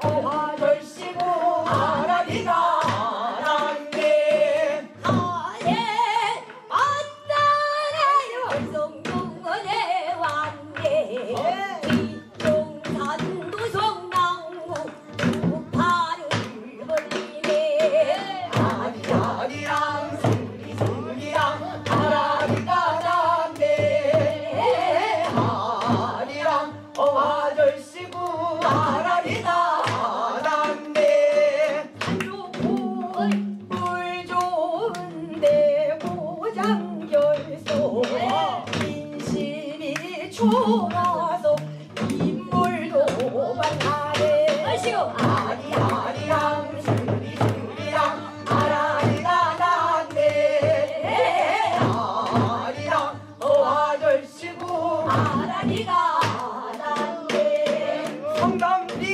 오화절시고 아라리가 난데 아예 만나라요 성동원에 왔네 뒷동산도 성나무 우파를 벌리네 아리아리랑 스리스리랑 아라리가 난데 아리랑 오화절시고 아라리가 난데 물 좋은데 모장결소 인심이 좋아서 인물도 만나네 아리아리랑 스리스리랑 아라리가 난데 아리랑 오화절시고 아라리가 난데 성남리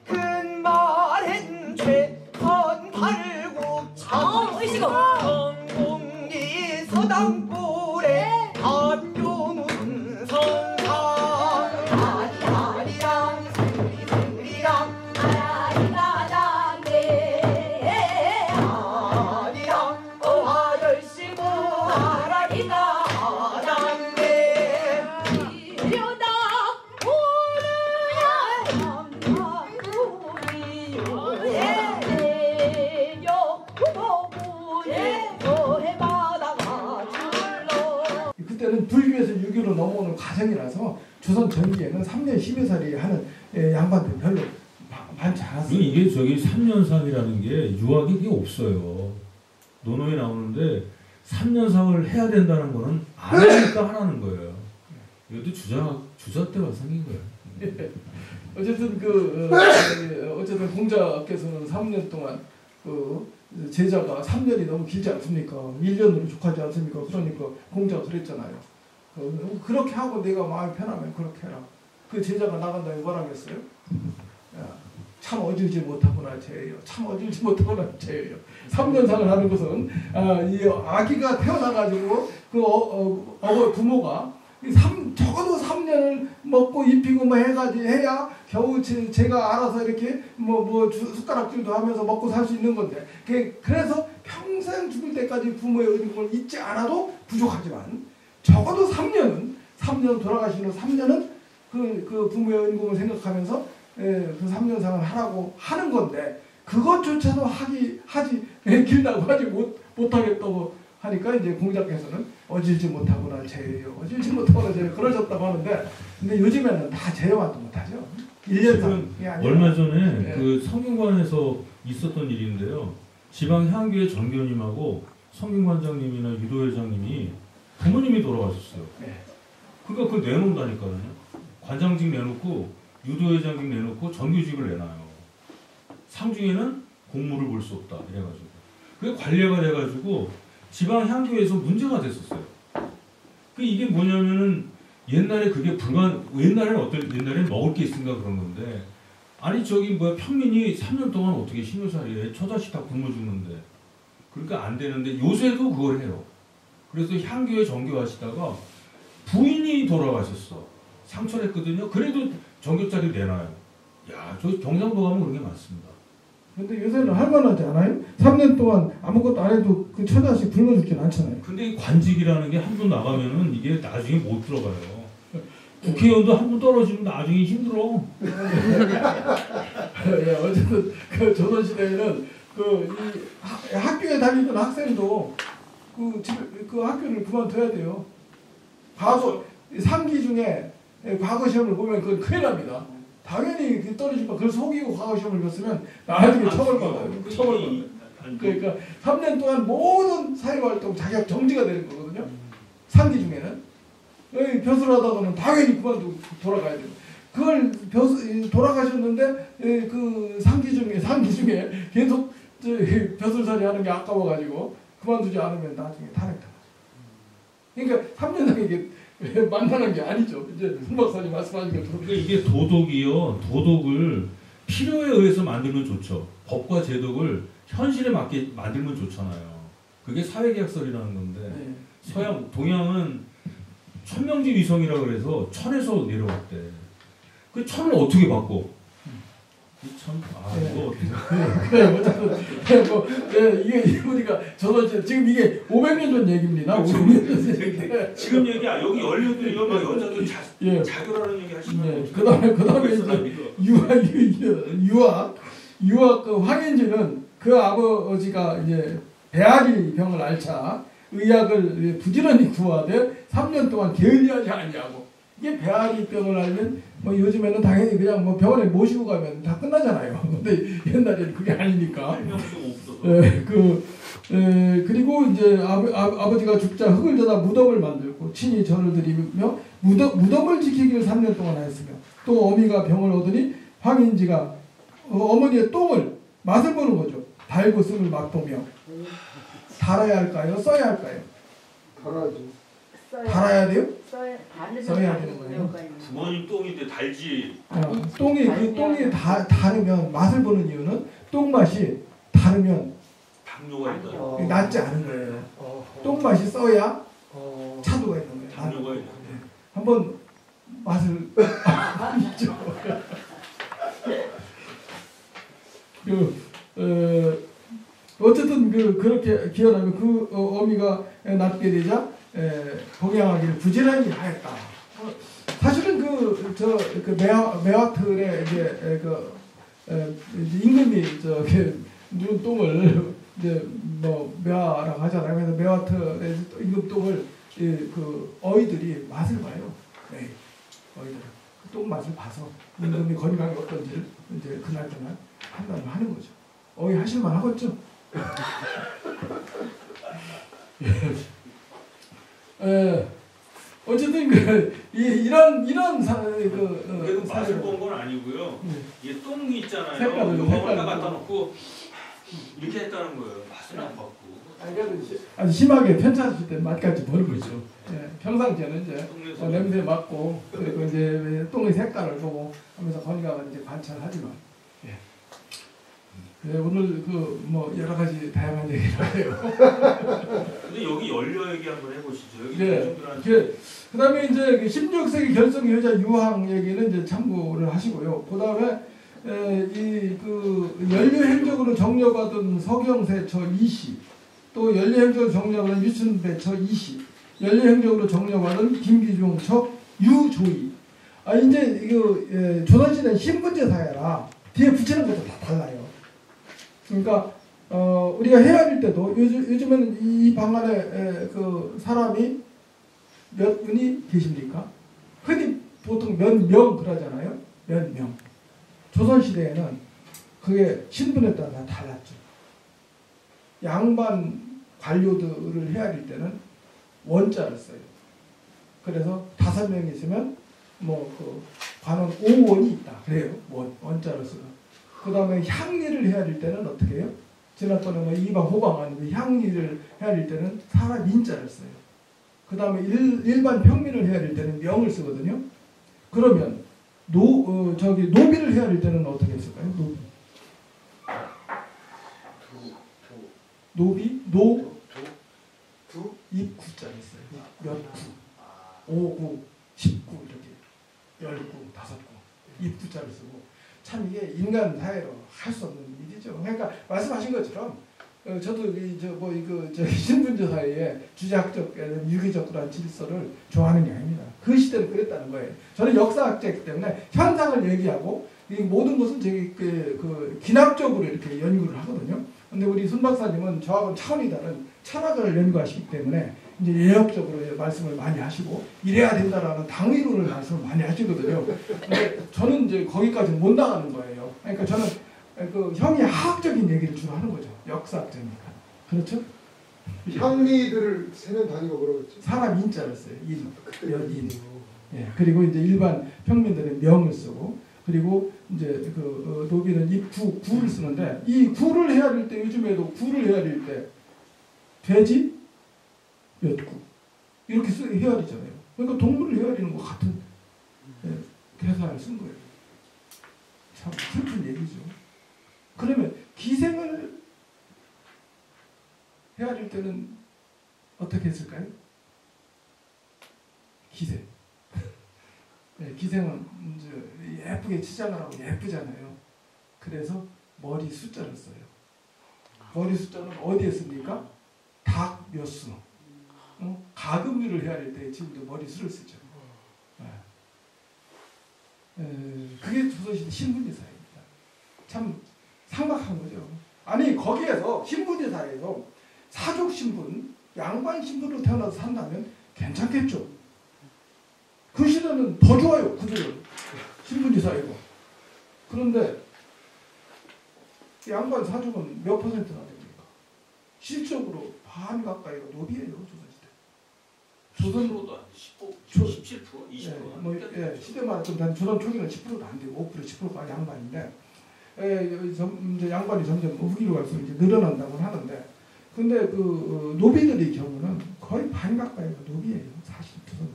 큰 말엔 최선팔국창 성공리 서당골에 안교문 선상 아리아리랑 스리스리랑 아라리가 난데 아리랑 오화절시고 아라리가 난데 이려다 그때는 불교에서 유교로 넘어오는 과정이라서 조선 전기에는 3년 12살이 하는 양반들 별로 많지 않았어요. 이게 저기 3년상이라는 게 유학이 그게 없어요. 논어에 나오는데 3년상을 해야 된다는 거는 안 하니까 하라는 거예요. 이것도 주자 때가 생긴 거예요. 어쨌든 어쨌든 공자께서는 3년 동안 제자가 3년이 너무 길지 않습니까? 1년으로 족하지 않습니까? 그러니까 공자가 그랬잖아요. 그렇게 하고 내가 마음이 편하면 그렇게 해라. 그 제자가 나간다고 뭐라 그랬어요? 참 어질지 못하구나 죄예요. 참 어질지 못하구나 죄예요. 3년상을 하는 것은 이 아기가 태어나가지고 부모가 적어도 3년을 먹고 입히고 뭐 해가지고 해야 겨우 제가 알아서 이렇게 숟가락질도 하면서 먹고 살 수 있는 건데 그래서 평생 죽을 때까지 부모의 은총을 잊지 않아도 부족하지만 적어도 3년 돌아가시는 3년은 그 부모의 은총을 생각하면서 그 3년상을 하라고 하는 건데 그것조차도 하지 길다고 하지 못하겠다고 하니까 이제 공자께서는 어질지 못하구나 죄예요. 어질지 못하구나 죄예요. 그러셨다고 하는데 근데 요즘에는 다 죄와도 못하죠. 1년상 얼마 전에 그 성균관에서 있었던 일인데요. 지방 향교의 정교님하고 성균관장님이나 유도회장님이 부모님이 돌아가셨어요. 그러니까 그걸 내놓는다니까요. 관장직 내놓고 유도회장직 내놓고 정규직을 내놔요. 상중에는 공무를 볼 수 없다 이래가지고 그게 관례가 돼가지고 지방 향교에서 문제가 됐었어요. 이게 뭐냐면은 옛날에 그게 옛날에는 먹을 게 있으니까 그런 건데 아니 평민이 3년 동안 어떻게 신효살이에 처자식 다 굶어 죽는데 그러니까 안 되는데 요새도 그걸 해요. 그래서 향교에 정교하시다가 부인이 돌아가셨어. 상처냈거든요. 그래도 정교자리 내놔요. 야, 저 경상도 가면 그런 게 많습니다. 근데 요새는 할만하지 않아요? 3년 동안 아무것도 안 해도 그 처자식 굶어 죽진 않잖아요. 근데 이 관직이라는 게 한 번 나가면은 이게 나중에 못 들어가요. 국회의원도 한 번 떨어지면 나중에 힘들어. 예, 어쨌든 그 조선시대에는 이 학교에 다니던 학생도 그 학교를 그만둬야 돼요. 과거 3기 중에 과거 시험을 보면 그건 큰일 납니다. 당연히 떨어질 거 그걸 속이고 과거 시험을 봤으면 나중에 처벌받아요. 처벌받아요. 그러니까 3년 동안 모든 사회활동 자격 정지가 되는 거거든요. 3기 중에는. 벼슬 하다가는 당연히 그만두고 돌아가야 돼요. 그걸 돌아가셨는데 그 3기 중에 계속 벼슬살이 하는 게 아까워가지고 그만두지 않으면 나중에 탄핵당하죠. 그러니까 3년상 이게 만만한 게 아니죠. 이제 손 박사님 말씀하신 것처럼. 그러니까 이게 도덕을 필요에 의해서 만들면 좋죠. 법과 제도를 현실에 맞게 만들면 좋잖아요. 그게 사회계약설이라는 건데 동양은 천명지 위성이라고 그래서 천에서 내려왔대. 그 천을 어떻게 바꿔? 참, 예. 이거 그래, 어쨌든, 뭐, 이게 우리가, 저도 지금 이게 500년 전 얘기입니다. 500년 전 얘기. 지금 얘기야. 여기 열려도 이거 막 여자들 예. 자결하는 얘기 하시면. 예. 그 다음에 이제 유학 그 황현지는 그 아버지가 이제 배아리 병을 앓자 의학을 부지런히 구하되 3년 동안 게을리하지 않냐고. 이게 배아리 병을 앓면 뭐 요즘에는 당연히 그냥 뭐 병원에 모시고 가면 다 끝나잖아요. 근데 옛날에는 그게 아니니까. 예, 그리고 이제 아버지가 죽자 흙을 져다 무덤을 만들고 친히 절을 드리며 무덤을 지키기를 3년 동안 하였으며 또 어미가 병을 얻으니 황인지가 어머니의 똥을 맛을 보는 거죠. 달고 쓴을 맛보며 달아야 할까요? 써야 할까요? 달아야죠. 달아야 돼요? 써야 되는 거예요. 부모님 똥인데 달지. 똥이 다르면 맛을 보는 이유는 똥 맛이 다르면 당뇨가 있다. 낫지 않은 거예요. 똥 맛이 써야 차도가 있는 거예요. 당뇨가 있다. 한번 맛을 있죠. 어쨌든 그렇게 기원하면 그 어미가 낳게 되자 복양하기를 부지런히 하였다. 사실은 그 매화틀에 이제 임금이 누른 똥을 이제 뭐 매화라고 하잖아요. 그래서 매화틀에 임금 똥을 그 어이들이 맛을 봐요. 네, 어이들 똥 맛을 봐서 임금이 건강이 어떤지를 이제 그날 판단을 하는 거죠. 어이 하실만 하겠죠. 어쨌든 이런 맛을 본 건 아니고요. 이게 똥이 있잖아요. 색깔을 이거 갖다 놓고 이렇게 했다는 거예요. 맛은 안 봤고. 아주 심하게 편찮을 때 맛까지 보는 거죠. 예, 평상시에는 이제 냄새 맡고 그리고 이제 똥의 색깔을 보고 하면서 건강을 이제 관찰하지만. 네, 오늘 뭐 여러 가지 다양한 얘기를 해요. 근데 여기 연료 얘기 한번 해보시죠. 여기 네. 그다음에 이제 16세기 결성 여자 유황 얘기는 이제 참고를 하시고요. 그다음에 연료 행적으로 정려받은 서경세처 이씨, 또 연료 행적으로 정려받은 유춘배처 이씨, 연료 행적으로 정려받은 김기중처 유조이. 이제 이거 조선시대 신분제 사회라 뒤에 붙이는 것도 다 달라요. 그러니까 우리가 헤아릴 때도 요즘은 이 방안에 사람이 몇 분이 계십니까? 흔히 보통 몇 명 그러잖아요. 몇 명. 조선시대에는 그게 신분에 따라 다 달랐죠. 양반 관료들을 헤아릴 때는 원자를 써요. 그래서 5명 있으면 관원 5원이 있다. 그래요. 원자를 쓰고. 그 다음에 향리를 헤아릴 때는 어떻게 해요? 지난번에 이방 호방 아니면 향리를 헤아릴 때는 사람 인자를 써요. 그 다음에 일반 평민을 헤아릴 때는 명을 쓰거든요. 그러면 노비를 헤아릴 때는 어떻게 했을까요? 노비? 입구자를 써요. 몇 구, 5구, 10구 이렇게 10구, 5구 입구자를 쓰고 참 이게 인간 사회로 할 수 없는 일이죠. 그러니까 말씀하신 것처럼 저도 신분제 사회에 주제학적, 유기적 그런 질서를 좋아하는 게 아닙니다. 그 시대는 그랬다는 거예요. 저는 역사학자이기 때문에 현상을 얘기하고 이 모든 것은 되게 기납적으로 이렇게 연구를 하거든요. 근데 우리 손 박사님은 저하고는 차원이 다른 철학을 연구하시기 때문에 이제 예역적으로 말씀을 많이 하시고 이래야 된다라는 당위론을 말씀을 많이 하시거든요. 근데 저는 이제 거기까지 못 나가는 거예요. 그러니까 저는 형이 학적인 얘기를 주로 하는 거죠. 역사학자니까. 그렇죠? 향리들을 세는 단위가 뭐라고 했죠? 사람 인자를 써요. 인. 예. 그리고 이제 일반 평민들은 명을 쓰고 그리고 이제 노비는 구를 쓰는데 이 구를 헤아릴 때 요즘에도 구를 헤아릴 때 돼지 몇 구 이렇게 헤아리잖아요. 그러니까 동물을 헤아리는 것 같은 대사를 쓴 거예요. 참 슬픈 얘기죠. 그러면 기생을 헤아릴 때는 어떻게 했을까요? 기생. 네, 기생은 이제 예쁘게 치장을 하고 예쁘잖아요. 그래서 머리 숫자를 써요. 머리 숫자는 어디에 씁니까? 닭 몇 수. 가금류를 해야 할 때 지금도 머리 수를 쓰죠. 그게 조선시대 신분제사입니다. 참 상막한 거죠. 아니 거기에서 신분제사에서 사족 신분, 양반 신분으로 태어나서 산다면 괜찮겠죠. 그 시대는 더 좋아요. 그들은 신분제사이고. 그런데 양반 사족은 몇 퍼센트나 됩니까? 실적으로 반 가까이가 노비예요. 조선시대. 조선 10%도 안 돼. 17%, 20%. 시대마다 좀 다른 조선 초기는 10%도 안 되고 5% 10%가 양반인데 이제 양반이 점점 후기로 갈수록 이제 늘어난다고 하는데 근데 그 노비들의 경우는 거의 반 가까이가 노비예요. 사실 조선.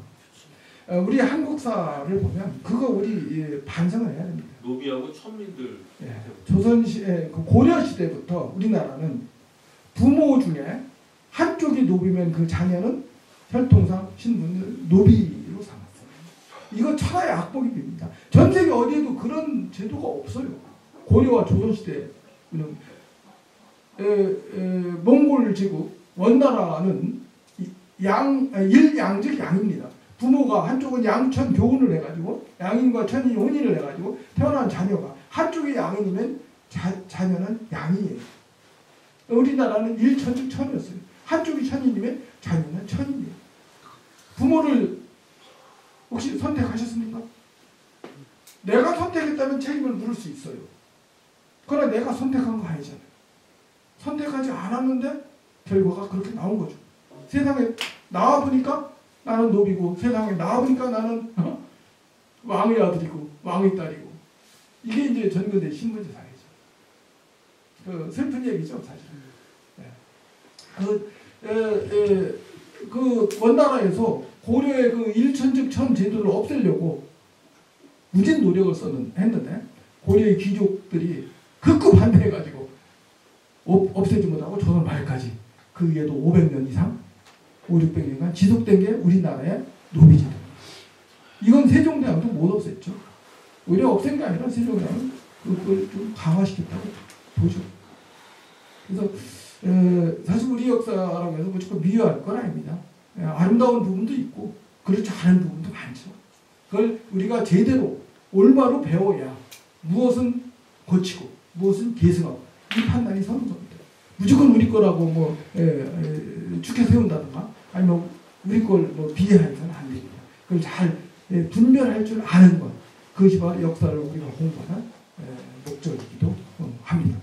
우리 한국사를 보면 그거 우리 반성을 해야 됩니다. 노비하고 천민들. 조선시대 고려 시대부터 우리나라는 부모 중에 한쪽이 노비면 그 자녀는 혈통상 신분을 노비로 삼았어요. 이거 천하의 악복입니다. 전 세계 어디에도 그런 제도가 없어요. 고려와 조선시대는 몽골 제국 원나라는 일양즉 양입니다. 부모가 한쪽은 양천 교훈을 해가지고 양인과 천인이 혼인을 해가지고 태어난 자녀가 한쪽이 양인이면 자녀는 양이에요. 우리나라는 일천즉 천이었어요. 한쪽이 천인이면 자녀는 천인이에요. 부모를 혹시 선택하셨습니까? 내가 선택했다면 책임을 물을 수 있어요. 그러나 내가 선택한 거 아니잖아요. 선택하지 않았는데 결과가 그렇게 나온 거죠. 세상에 나와보니까 나는 노비고 세상에 나와보니까 나는 왕의 아들이고 왕의 딸이고 이게 이제 전근대 신분제 사회죠. 그 슬픈 얘기죠 사실은. 그 원나라에서 고려의 그 일천즉 천 제도를 없애려고 무진 노력을 했는데 고려의 귀족들이 극구 반대해가지고 없애지 못하고 조선 말까지 그 위에도 500년 이상 500~600년간 지속된 게 우리나라의 노비제도. 이건 세종대왕도 못 없앴죠. 오히려 없앤 게 아니라 세종대왕은 그걸 좀 강화시켰다고 보죠. 그래서 사실 우리 역사라고 해서 무조건 미워할 건 아닙니다. 아름다운 부분도 있고 그렇지 않은 부분도 많죠. 그걸 우리가 제대로 올바로 배워야 무엇은 고치고 무엇은 계승하고 이 판단이 서는 겁니다. 무조건 우리 거라고 뭐 축해 세운다든가 아니면 우리 걸 뭐 비하해서는 안 됩니다. 그걸 잘 분별할 줄 아는 것, 그것이 바로 역사를 우리가 공부하는 목적이기도 합니다.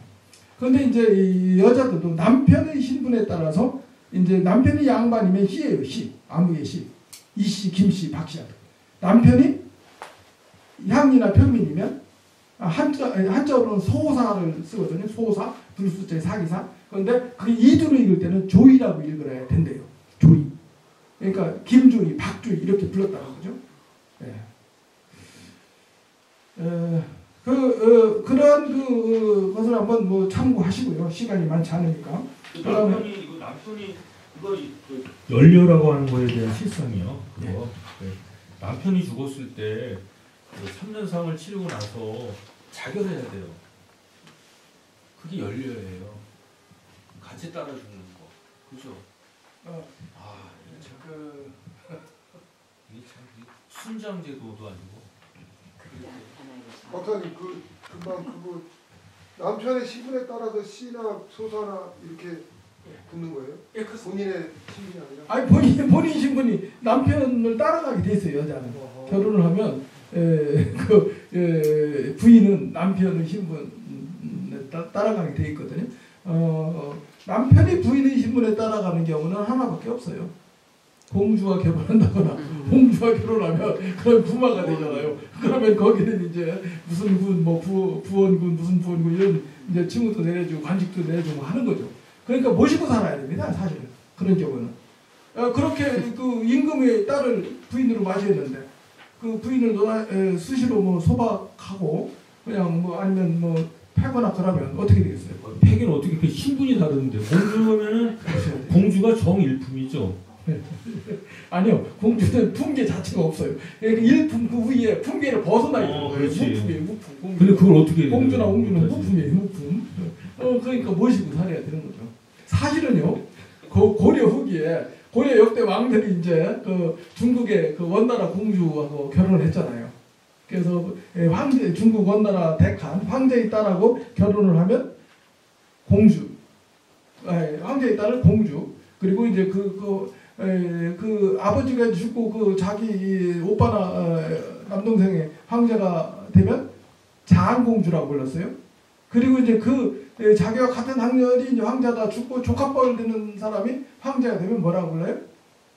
그런데 이제 이 여자들도 남편의 신분에 따라서 이제 남편이 양반이면 씨예요. 씨, 아무개 씨, 이씨, 김씨, 박씨. 남편이 향이나 평민이면 한자어로는 소사를 쓰거든요. 소사, 불수자의 사기사. 그런데 그게 이두로 읽을 때는 조이라고 읽어야 된대요. 조이. 그러니까 김조이, 박조이 이렇게 불렀다는 거죠. 그런 것을 한번 뭐 참고하시고요. 시간이 많지 않으니까. 남편이 이거 연료라고 하는 거에 대한 실상이요. 그거. 남편이 죽었을 때 3년상을 치르고 나서 자결해야 돼요. 그게 연료예요. 같이 따라 죽는 거. 그죠? 이게 참 순장제도도 아니고. 박사님 금방 그거 남편의 신분에 따라서 씨나 소사나 이렇게 붙는 거예요? 본인의 신분이 아니라? 아니 본인 신분이 남편을 따라가게 돼 있어요. 여자는 결혼을 하면 부인은 남편의 신분에 따라가게 돼 있거든요. 남편이 부인의 신분에 따라가는 경우는 하나밖에 없어요. 공주와 결혼한다거나 홍주와 결혼하면 그런 부마가 되잖아요. 그러면 거기는 이제 무슨 군, 뭐 부원군, 무슨 부원군 이런 이제 칭호도 내려주고 관직도 내려주고 하는 거죠. 그러니까 모시고 살아야 됩니다. 사실은 그런 경우는 그렇게 그 임금의 딸을 부인으로 맞이했는데 그 부인을 수시로 뭐 소박하고 그냥 뭐 아니면 뭐 패거나 그러면 어떻게 되겠어요? 패기는 어떻게 그 신분이 다른데 공주면은 공주가 정일품이죠. 아니요, 공주는 품계 자체가 없어요. 일품 그 위에 품계를 벗어나 있는 거예요. 무품이에요, 무품. 근데 그걸 어떻게 공주나 옹주는 무품이에요, 무품. 그러니까 모시고 살아야 되는 거죠. 사실은요, 고려 후기에 고려 역대 왕들이 이제 그 중국의 그 원나라 공주하고 결혼을 했잖아요. 그래서 황제, 중국 원나라 대칸 황제의 딸하고 결혼을 하면 공주, 황제의 딸을 공주, 그리고 이제 그 아버지가 죽고 그 자기 오빠나 남동생의 황제가 되면 장공주라고 불렀어요. 그리고 이제 그 자기와 같은 학년이 이제 황제다 죽고 조카뻘 되는 사람이 황제가 되면 뭐라고 불러요?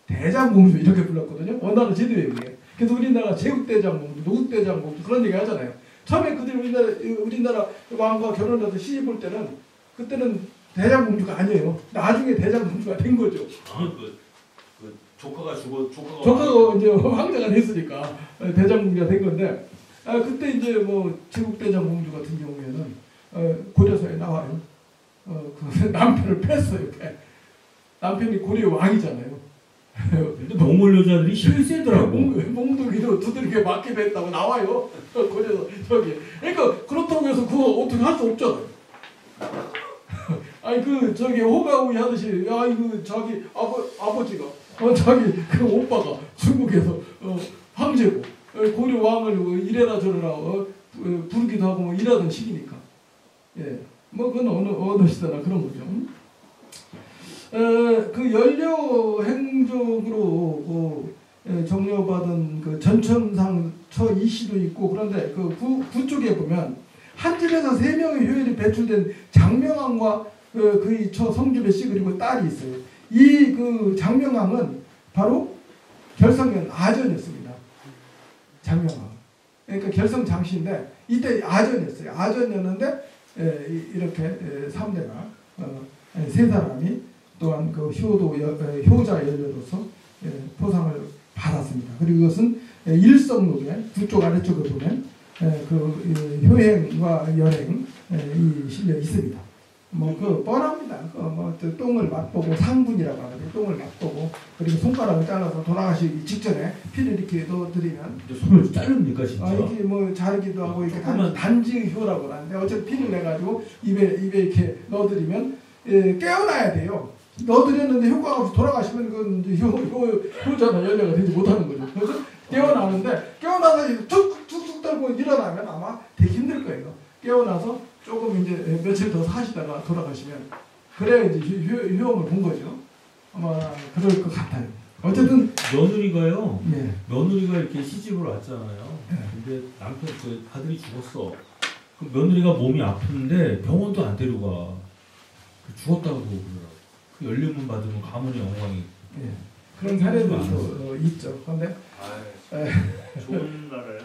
대장공주 이렇게 불렀거든요. 원나라 제도에 의해. 그래서 우리나라 제국대장공주, 노국대장공주 그런 얘기 하잖아요. 처음에 그들이 우리나라 왕과 결혼해서 시집 볼 때는 그때는 대장공주가 아니에요. 나중에 대장공주가 된 거죠. 조카가 이제 황제가 됐으니까 대장공주가 된 건데, 그때 이제 뭐 제국대장공주 같은 경우에는 고려사에 나와요. 그 남편을 뺐어요. 남편이 고려 왕이잖아요. 근데 몽골 여자들이 힘이 세더라고. 몽둥이로 두들겨 맞게 됐다고 나와요. 고려서 저기. 그러니까 그렇다고 해서 그거 어떻게 할 수 없잖아요. 아니 그 저기 호가우이 하듯이 야 이거 자기 아버지가 자기 그 오빠가 중국에서 황제고 고려 왕을 이래라 저래라 부르기도 하고 뭐 이러던 시기니까. 예, 뭐 그건 어느 시대나 그런 거죠. 그 연료 행적으로 정려받은 그 전천상처 이시도 있고, 그런데 그 구 쪽에 보면 한 집에서 3명의 효율이 배출된 장명왕과 그의 처 성주배 씨 그리고 딸이 있어요. 이 그 장명왕은 바로 결성년 아전이었습니다. 장명왕. 그러니까 결성 장씨인데 이때 아전이었어요. 아전이었는데 이렇게 3대가 세 사람이 또한 그 효자 연료로서 포상을 받았습니다. 그리고 이것은 일성록에 북쪽 아래쪽에 보면 그 효행과 열행 이 실려 있습니다. 뭐 그 뻔합니다. 뭐 똥을 맛보고 상분이라고 하는데 똥을 맛보고 그리고 손가락을 잘라서 돌아가시기 직전에 피를 이렇게 넣어드리면 손을 자릅니까 진짜? 이게 뭐 자르기도 하고 이렇게 단지효라고 하는데 어쨌든 피를 내가지고 입에 이렇게 넣어드리면 깨어나야 돼요. 넣어드렸는데 효과가 없이 돌아가시면 그건 이제 효자나 연료가 되지 못하는 거죠. 그래서 깨어나서 툭툭 떨고 일어나면 아마 되게 힘들 거예요. 깨어나서 조금 이제 며칠 더 사시다가 돌아가시면 그래야 이제 효험을 본 거죠. 아마 그럴 것 같아요. 어쨌든 며느리가요. 네. 며느리가 이렇게 시집을 왔잖아요. 근데 남편 그 아들이 죽었어. 그 며느리가 몸이 아픈데 병원도 안 데려가. 죽었다고 그러더라고. 그 연료문 받으면 가문의 영광이. 네. 그런 사례도 있죠. 그런데 좋은 나라야.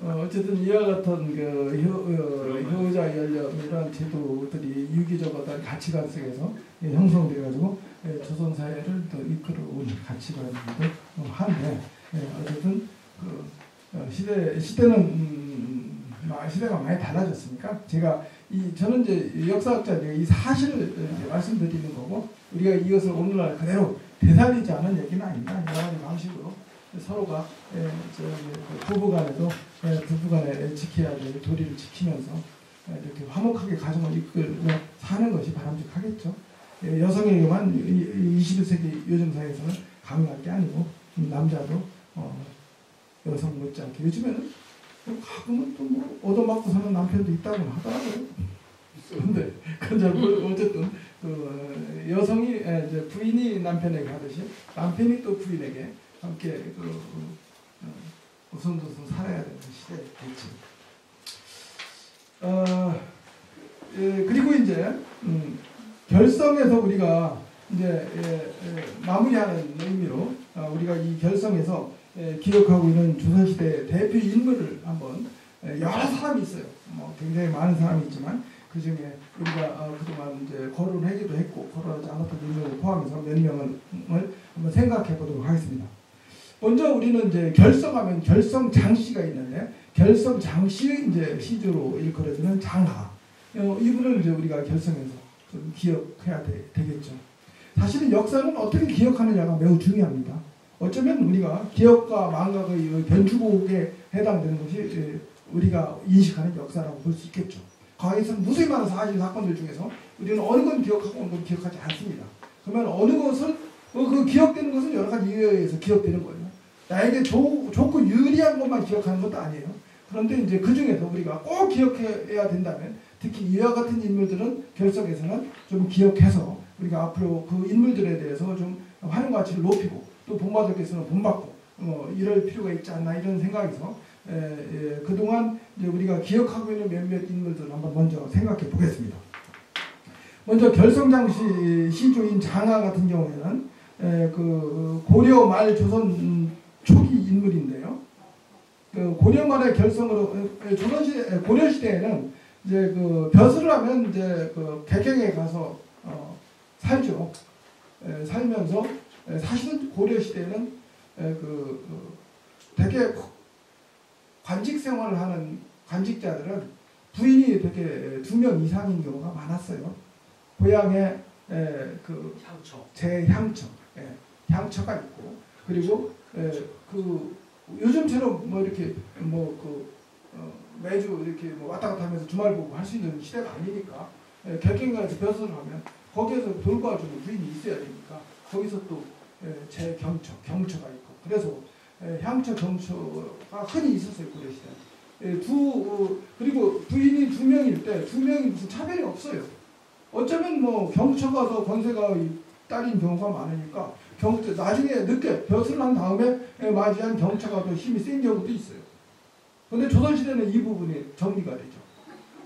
어쨌든 이와 같은 그 효자 연령 이런 제도들이 유기적 어떤 가치관 속에서 형성돼가지고 조선 사회를 또 이끌어온 가치관이기도 한데, 어쨌든 시대가 많이 달라졌으니까 저는 이제 역사학자니까 이 사실을 말씀드리는 거고, 우리가 이것을 오늘날 그대로 되살리지 않은 얘기는 아닙니다. 여러 가지 방식으로 서로가 부부간에도 부부간에 지켜야 될 도리를 지키면서 이렇게 화목하게 가정을 이끌고 사는 것이 바람직하겠죠. 여성에게만 21세기 요즘 사회에서는 강요할 게 아니고 남자도 여성 못지않게 요즘에는 가끔은 또 뭐 얻어맞고 사는 남편도 있다고 하더라고요. 근데 어쨌든 그 여성이 이제 부인이 남편에게 하듯이 남편이 또 부인에게 함께 우선도선 살아야 되는 시대겠지. 그리고 이제 결성에서 우리가 이제 마무리하는 의미로 우리가 이 결성에서 기억하고 있는 조선시대 대표 인물을 한번 여러 사람이 있어요. 뭐 굉장히 많은 사람이 있지만 그 중에 우리가 그동안 이제 거론하기도 했고 거론하지 않았던 인물을 포함해서 몇 명을 한번 생각해 보도록 하겠습니다. 먼저 우리는 이제 결성하면 결성 장씨가 있는데 결성 장씨의 이제 시조로 일컬어지는 장하. 이분을 이제 우리가 결성해서 좀 기억해야 되겠죠. 사실은 역사는 어떻게 기억하느냐가 매우 중요합니다. 어쩌면 우리가 기억과 망각의 변주곡에 해당되는 것이 우리가 인식하는 역사라고 볼 수 있겠죠. 과거에서는 무수히 많은 사실 사건들 중에서 우리는 어느 건 기억하고 어느 건 기억하지 않습니다. 그러면 어느 것은 그 기억되는 것은 여러 가지 이유에 의해서 기억되는 거예요. 나에게 좋고 유리한 것만 기억하는 것도 아니에요. 그런데 이제 그 중에서 우리가 꼭 기억해야 된다면 특히 이와 같은 인물들은 결석에서는 좀 기억해서 우리가 앞으로 그 인물들에 대해서 좀 활용 가치를 높이고 또 본받을께서는 본받고 이럴 필요가 있지 않나 이런 생각에서 그동안 이제 우리가 기억하고 있는 몇몇 인물들을 한번 먼저 생각해 보겠습니다. 먼저 결성장시 시조인 장하 같은 경우에는 그 고려 말 조선 초기 인물인데요. 그 고려 말의 결성으로 고려 시대에는 이제 그 벼슬을 하면 이제 그 객행에 가서 살죠. 살면서 사실은 고려 시대에는 되게 관직 생활을 하는 관직자들은 부인이 되게 2명 이상인 경우가 많았어요. 고향에 그 제향처, 향처가 있고 그리고 그 요즘처럼 뭐 이렇게 매주 이렇게 왔다 갔다 하면서 주말 보고 할 수 있는 시대가 아니니까 객행가에서 벼슬을 하면 거기에서 돌봐주는 부인이 있어야 되니까 거기서 또 경처가 있고 그래서 향처, 경처가 흔히 있었어요. 고려 시대. 그리고 부인이 2명일 때 2명이 무슨 차별이 없어요. 어쩌면 뭐 경처가 더 권세가 딸인 경우가 많으니까 나중에 늦게 벼슬을 한 다음에 맞이한 경처가 더 힘이 센 경우도 있어요. 그런데 조선시대는 이 부분이 정리가 되죠.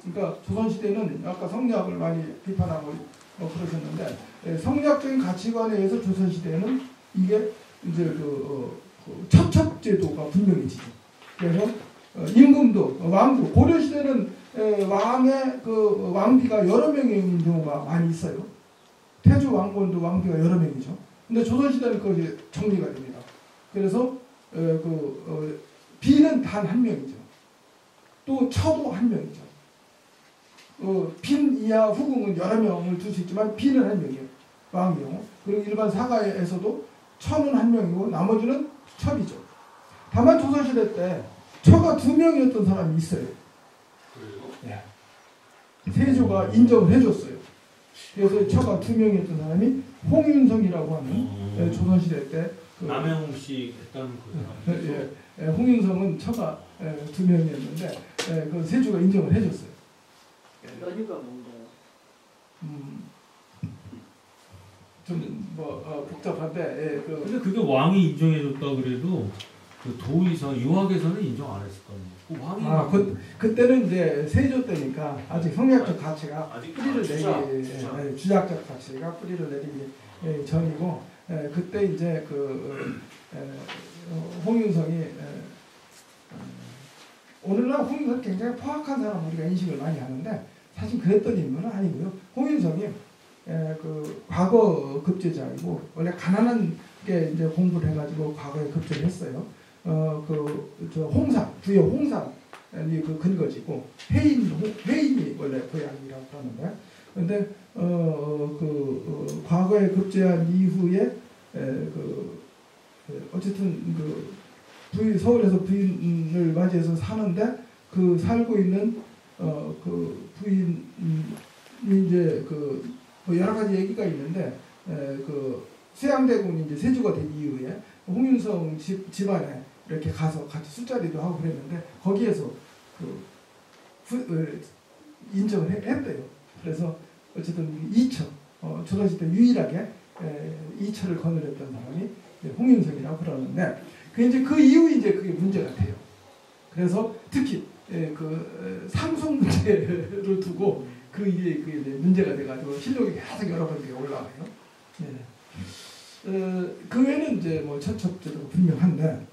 그러니까 조선시대는 아까 성리학을 많이 비판하고 그러셨는데 성리학적인 가치관에 의해서 조선시대는 이게 이제 그 첩첩제도가 분명해지죠. 그래서 임금도 왕도 고려시대는 왕의 그 왕비가 여러 명인 경우가 많이 있어요. 태조 왕건도 왕비가 여러 명이죠. 근데 조선시대는 그것이 정리가 됩니다. 그래서 비는 단 한 명이죠. 또 처도 한 명이죠. 빈 이하 후궁은 여러 명을 둘 수 있지만 비는 한 명이에요. 왕이요. 그리고 일반 사가에서도 처는 한 명이고 나머지는 첩이죠. 다만 조선시대 때 처가 2명이었던 사람이 있어요. 네. 세조가 인정을 해줬어요. 그래서 처가 2명이었던 사람이 홍윤성이라고 하는 조선시대 때 남해홍 씨 했다는 그 홍윤성은 처가 2명이었는데 그 세조가 인정을 해줬어요. 연유가 뭔가요? 좀 복잡한데 근데 그게 왕이 인정해줬다 그래도 그 도의상 유학에서는 인정 안 했을 거 아니에요. 그 왕이 그때는 이제 세조 때니까 아직 성리학적 가치가 뿌리를 내기 주작적 가치가 뿌리를 내리기 전이고 그때 이제 홍윤성이 오늘날 홍윤성이 굉장히 포악한 사람 우리가 인식을 많이 하는데 사실 그랬던 인물은 아니고요. 홍윤성이 그 과거 급제자이고 원래 가난한 게 이제 공부를 해가지고 과거에 급제를 했어요. 홍산 부여 홍산이 그 근거지고 회인이 원래 고향이라고 하는데 근데 과거에 급제한 이후에 어쨌든 서울에서 부인을 맞이해서 사는데 그 살고 있는 그 부인이 이제 여러 가지 얘기가 있는데 세양대군이 이제 세조가 된 이후에 홍윤성 집안에 이렇게 가서 같이 술자리도 하고 그랬는데 거기에서 인정을 했대요. 그래서 어쨌든 이처 조선시대 유일하게 이처를 거느렸던 사람이 홍윤성이라고 그러는데 그 이후 이제 그게 문제가 돼요. 그래서 특히 상속 문제를 두고 그게 문제가 돼가지고 실록이 계속 여러 번 올라와요. 그 외에는 이제 뭐 처첩제도 분명한데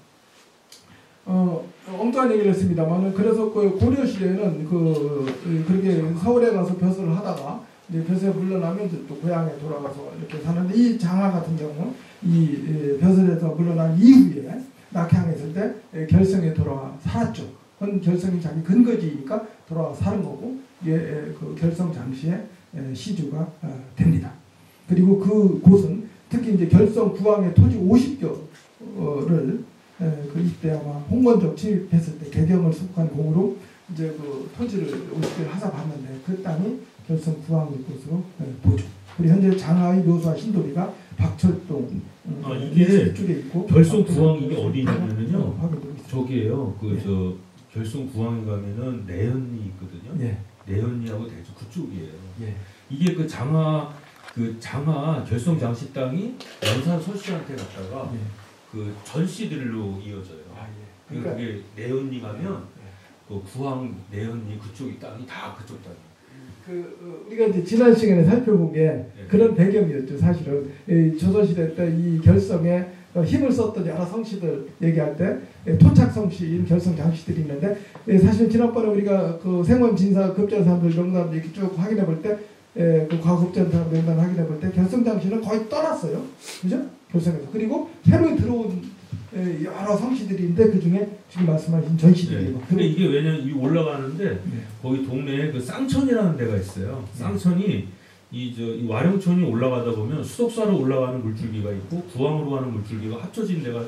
엉뚱한 얘기를 했습니다만은 그래서 그 고려 시대에는 그렇게 서울에 가서 벼슬을 하다가 이제 벼슬에 물러나면 이제 또 고향에 돌아가서 이렇게 사는데 이 장하 같은 경우 이 벼슬에서 물러난 이후에 낙향했을 때 결성에 돌아와 살았죠. 그건 결성이 자기 근거지니까 돌아와 사는 거고 그 결성 장시에 시주가 됩니다. 그리고 그 곳은 특히 이제 결성 구항의 토지 50교를 그 이때 아마 홍건적 침입했을 때 개경을 수복한 공으로 이제 그 토지를 50교를 하사받는데 그 땅이 결성 구항일 것으로 보죠. 그리고 현재 장하의 묘수와 신도리가 박철동 이게 쪽에 있고 결성 구항 이게 어디 있냐면요. 확인되고 있습니다. 저기에요. 그 네. 저 결성 구항에 가면은 내연리 있거든요. 예. 내연리하고 대주 그쪽이에요. 예. 이게 그 장하 결성 장씨 땅이 연산 서씨한테 갔다가 예. 그 전씨들로 이어져요. 아, 예. 그러니까 그게 내연리 가면 예. 그 구항 내연리 그쪽이 땅이 다 그쪽 땅이에요. 우리가 이제 지난 시간에 살펴본 게 그런 배경이었죠. 사실은 이 조선시대 때 이 결성에 힘을 썼던 여러 성씨들 얘기할 때 토착 성씨인 결성 장씨들이 있는데 사실 지난번에 우리가 그 생원 진사 급전 사람들 명단 이렇게 쭉 확인해 볼 때 그 과거 급전 사람 명단 확인해 볼 때 결성 장씨는 거의 떠났어요. 그죠? 결성에서. 그리고 새로 들어온 여러 성씨들인데 그 중에 지금 말씀하신 전씨들이. 네. 근데 이게 왜냐면 이 올라가는데 네. 거기 동네에 그 쌍천이라는 데가 있어요. 쌍천이 이 와룡천이 올라가다 보면 수덕사로 올라가는 물줄기가 있고 구항으로 가는 물줄기가 합쳐진 데가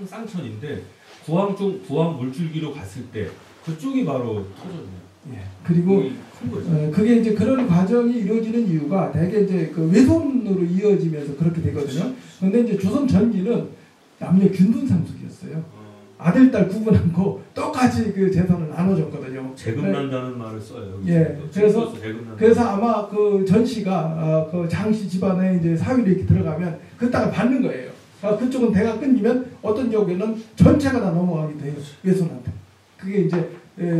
쌍천인데 구항 물줄기로 갔을 때 그쪽이 바로 터졌네요. 예. 그리고 그게 이제 그런 과정이 이루어지는 이유가 대개 이제 그 외손으로 이어지면서 그렇게 되거든요. 근데 이제 조선 전기는 남녀 균등 상속이었어요. 아들, 딸 구분 않고 똑같이 그 재산을 나눠줬거든요. 재금난다는 말을 써요. 예. 그래서 아마 그 전씨가 그 장씨 집안에 이제 사위로 이렇게 들어가면 그 땅을 받는 거예요. 그쪽은 대가 끊기면 어떤 경우에는 전체가 다 넘어가기도 해요. 외손한테. 그게 이제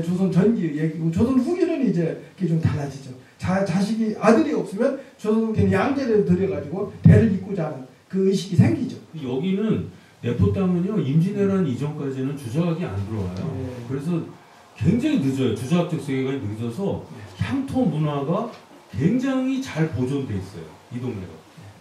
조선 전기의 얘기고 조선 후기는 이제 그게 좀 달라지죠. 자식이 아들이 없으면 조선 후기는 양제를 들여가지고 대를 잇고자 하는 그 의식이 생기죠. 여기는 내포 땅은요 임진왜란 이전까지는 주작이 안 들어와요. 그래서 굉장히 늦어요. 주작적 세계관이 늦어서 향토 문화가 굉장히 잘 보존돼 있어요. 이 동네가.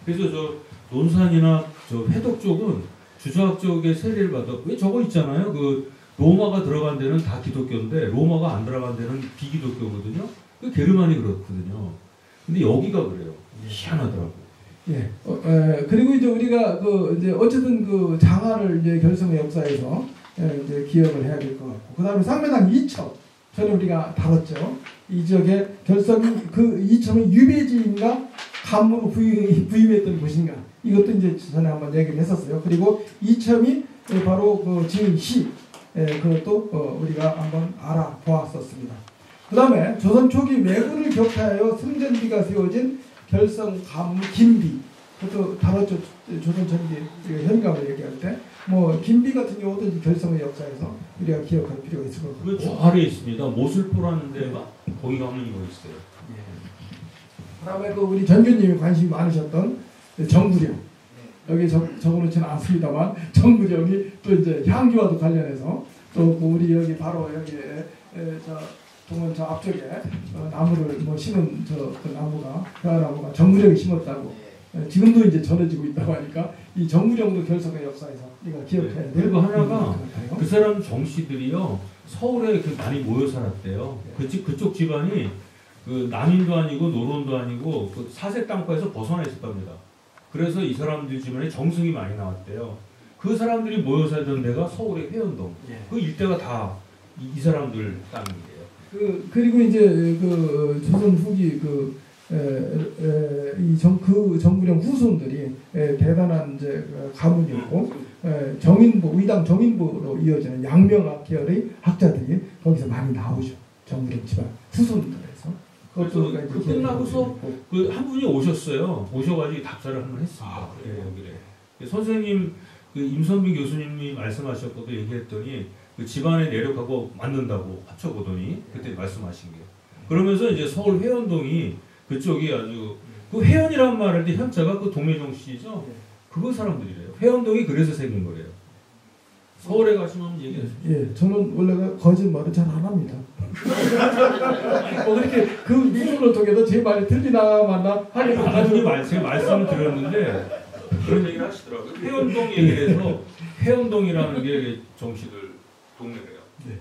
그래서 저 논산이나 저 회덕 쪽은 주작적의 세례를 받아. 왜 저거 있잖아요. 그 로마가 들어간 데는 다 기독교인데 로마가 안 들어간 데는 비기독교거든요. 그 게르만이 그렇거든요. 근데 여기가 그래요. 희한하더라고요. 예. 그리고 이제 우리가 이제 어쨌든 그 장하를 이제 결성의 역사에서 이제 기억을 해야 될 것 같고, 그 다음에 상면당 이첨. 저는 우리가 다뤘죠. 이 지역에 결성이 그 이첨이 유배지인가 간무로 부임했던 곳인가. 이것도 이제 전에 한번 얘기를 했었어요. 그리고 이첨이 바로 그 지은 시. 그것도 우리가 한번 알아보았었습니다. 그 다음에 조선 초기 왜군을 격파하여 승전비가 세워진 결성 간무 김비. 그것도 다뤘죠. 조선 전기 현감을 얘기할 때. 뭐 김비 같은 경우도 결성의 역사에서 우리가 기억할 필요가 있을 것 같고. 저 아래에 있습니다. 모슬포라는 데가 거기 가면 이거 있어요. 예. 그다음에 그 우리 전교님이 관심이 많으셨던 정구령. 여기 적어놓지는 않습니다만 정구령이 또 이제 향기와도 관련해서 또 우리 여기 바로 여기에 저 동원 저 앞쪽에 나무를 뭐 심은 그 나무가 회화나무가 정구령이 심었다고. 지금도 이제 전해지고 있다고 하니까 이 정구령도 결성의 역사에서 우리가 기억해야 돼요. 그리고 하나가 그 사람 정씨들이요 서울에 많이 모여 살았대요. 그쪽 집안이 그 남인도 아니고 노론도 아니고 그 사세 땅파에서 벗어나 있었답니다. 그래서 이 사람들 집안에 정승이 많이 나왔대요. 그 사람들이 모여 살던 데가 서울의 회원동. 그 일대가 다 이 사람들 땅이에요. 그리고 이제 그 조선 후기 이 정구령 후손들이 대단한 이제 가문이었고 정인부 의당 정인부로 이어지는 양명학 계열의 학자들이 거기서 많이 나오죠. 정구령 집안 후손들에서. 그것도 끝나고서 그 한 분이 오셨어요. 오셔가지고 답사를 한번 했습니다. 여기래. 선생님 그 임선빈 교수님이 말씀하셨거든 얘기했더니 그 집안의 내력하고 맞는다고 합쳐보더니 그때 말씀하신 게. 그러면서 이제 서울 회원동이 그쪽이 아주 그 회원이라는 말할 때 현자가 그 동매종 씨죠. 그거 사람들이래요. 회원동이 그래서 생긴 거래요. 서울에 가시면 얘기하시죠. 예, 저는 원래 거짓말을 잘 안 합니다. 그렇게 그 무술을 통해서 제 말이 틀리나 맞나 하려고 아니 제가 말씀을 드렸는데 그런 얘기를 하시더라고요. 회원동 얘기를 해서 회원동이라는 게 정씨들 동네래요. 네.